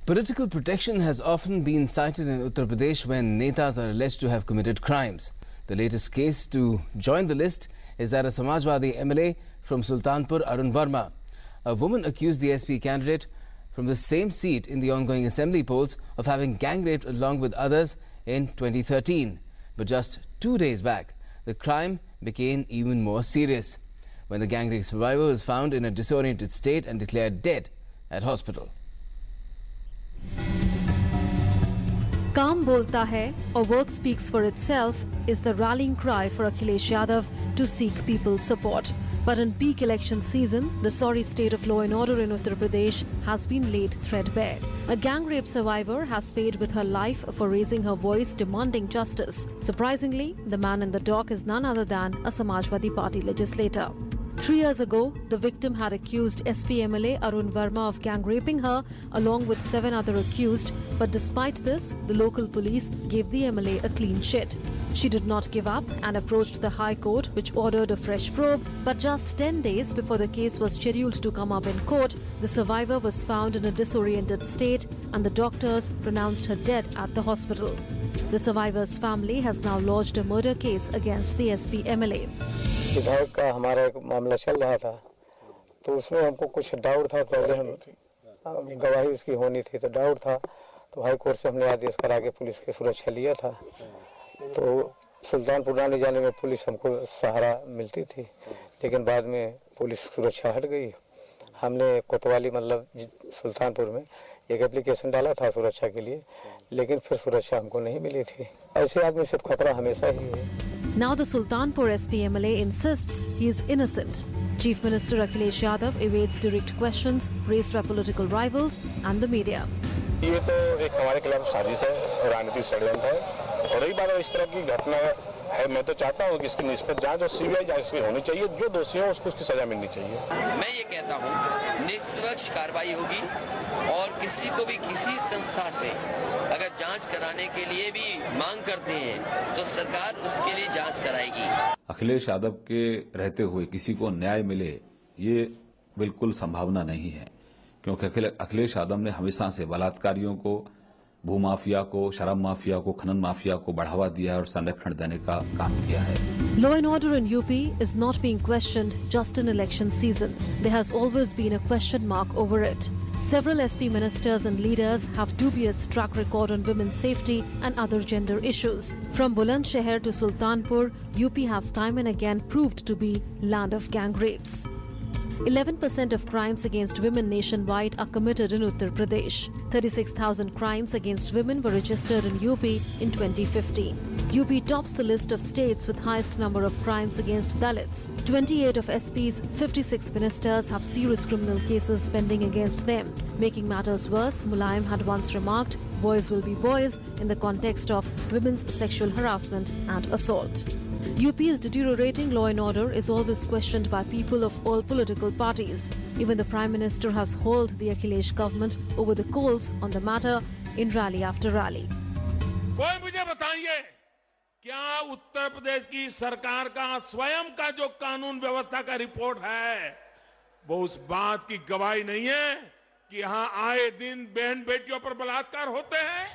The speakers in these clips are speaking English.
Political protection has often been cited in Uttar Pradesh when netas are alleged to have committed crimes. The latest case to join the list is that of Samajwadi MLA from Sultanpur, Arun Verma. A woman accused the SP candidate from the same seat in the ongoing assembly polls of having gang raped along with others in 2013. But just 2 days back, the crime became even more serious when the gang rape survivor was found in a disoriented state and declared dead at hospital. Kaam bolta hai or work speaks for itself is the rallying cry for Akhilesh Yadav to seek people's support. But in peak election season, the sorry state of law and order in Uttar Pradesh has been laid threadbare. A gang rape survivor has paid with her life for raising her voice demanding justice. Surprisingly, the man in the dock is none other than a Samajwadi Party legislator. 3 years ago, the victim had accused SP MLA Arun Verma of gang raping her along with 7 other accused, but despite this, the local police gave the MLA a clean chit. She did not give up and approached the High Court, which ordered a fresh probe, but just 10 days before the case was scheduled to come up in court, the survivor was found in a disoriented state and the doctors pronounced her dead at the hospital. The survivor's family has now lodged a murder case against the SP MLA. विधायक का हमारा एक मामला चल रहा था, तो उसमें हमको कुछ डाउट था। पहले हम गवाही उसकी होनी थी तो डाउट था, तो हाई कोर्ट से हमने आदेश करा के पुलिस की सुरक्षा लिया था। तो सुल्तानपुर आने जाने में पुलिस हमको सहारा मिलती थी, लेकिन बाद में पुलिस सुरक्षा हट गई। हमने कोतवाली मतलब सुल्तानपुर में एक एप्लीकेशन डाला था सुरक्षा के लिए, लेकिन फिर सुरक्षा हमको नहीं मिली थी। ऐसे आदमी से खतरा हमेशा ही है। Now the Sultanpur SP MLA insists he is innocent. Chief Minister Akhilesh Yadav evades direct questions raised by political rivals and the media. ये तो एक हमारे खिलाफ साजिश है, राजनीतिक षड्यंत्र है। और रही बात इस तरह की घटना है, मैं तो चाहता हूँ कि इसकी निष्पक्ष जांच और सीबीआई जांच इसकी होनी चाहिए। जो दोषी हो उसको उसकी सजा मिलनी चाहिए। मैं ये कहता हूँ निष्पक्ष कार्रवाई होगी और किसी को भी किसी संस्था से अगर जांच कराने के लिए भी मांग करते हैं तो सरकार उसके लिए जांच कराएगी। अखिलेश यादव के रहते हुए किसी को न्याय मिले ये बिल्कुल संभावना नहीं है, क्योंकि अखिलेश यादव ने हमेशा से बलात्कारियों को, भूमाफिया को, शराब माफिया को, खनन माफिया को बढ़ावा दिया है और संरक्षण देने का काम किया है। Law and order in UP is not being questioned just in election season. There has always been a question mark over it. Several SP ministers and leaders have dubious track record on women's safety and other gender issues. From Bulandshahr to Sultanpur, UP has time and again proved to be land of gang rapes. 11% of crimes against women nationwide are committed in Uttar Pradesh. 36,000 crimes against women were registered in UP in 2015. UP tops the list of states with highest number of crimes against Dalits. 28 of SP's 56 ministers have serious criminal cases pending against them. Making matters worse, Mulayam had once remarked, boys will be boys in the context of women's sexual harassment and assault. UP's deteriorating law and order is always questioned by people of all political parties. Even the Prime Minister has hauled the Akhilesh government over the coals on the matter in rally after rally. कोई मुझे बताइए, क्या उत्तर प्रदेश की सरकार का स्वयं का जो कानून व्यवस्था का रिपोर्ट है, वो उस बात की गवाही नहीं है कि यहाँ आए दिन बहन बेटियों पर बलात्कार होते हैं?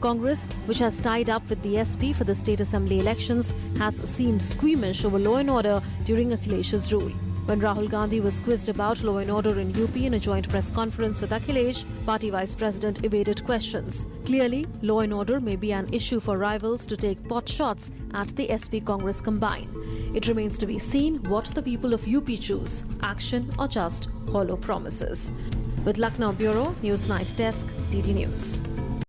Congress, which has tied up with the SP for the state assembly elections, has seemed squeamish over law and order during Akhilesh's rule. When Rahul Gandhi was quizzed about law and order in UP in a joint press conference with Akhilesh, party vice president evaded questions. Clearly, law and order may be an issue for rivals to take pot shots at the SP Congress combine. It remains to be seen what the people of UP choose, action or just hollow promises. With Lucknow Bureau, News Night Desk, DD News.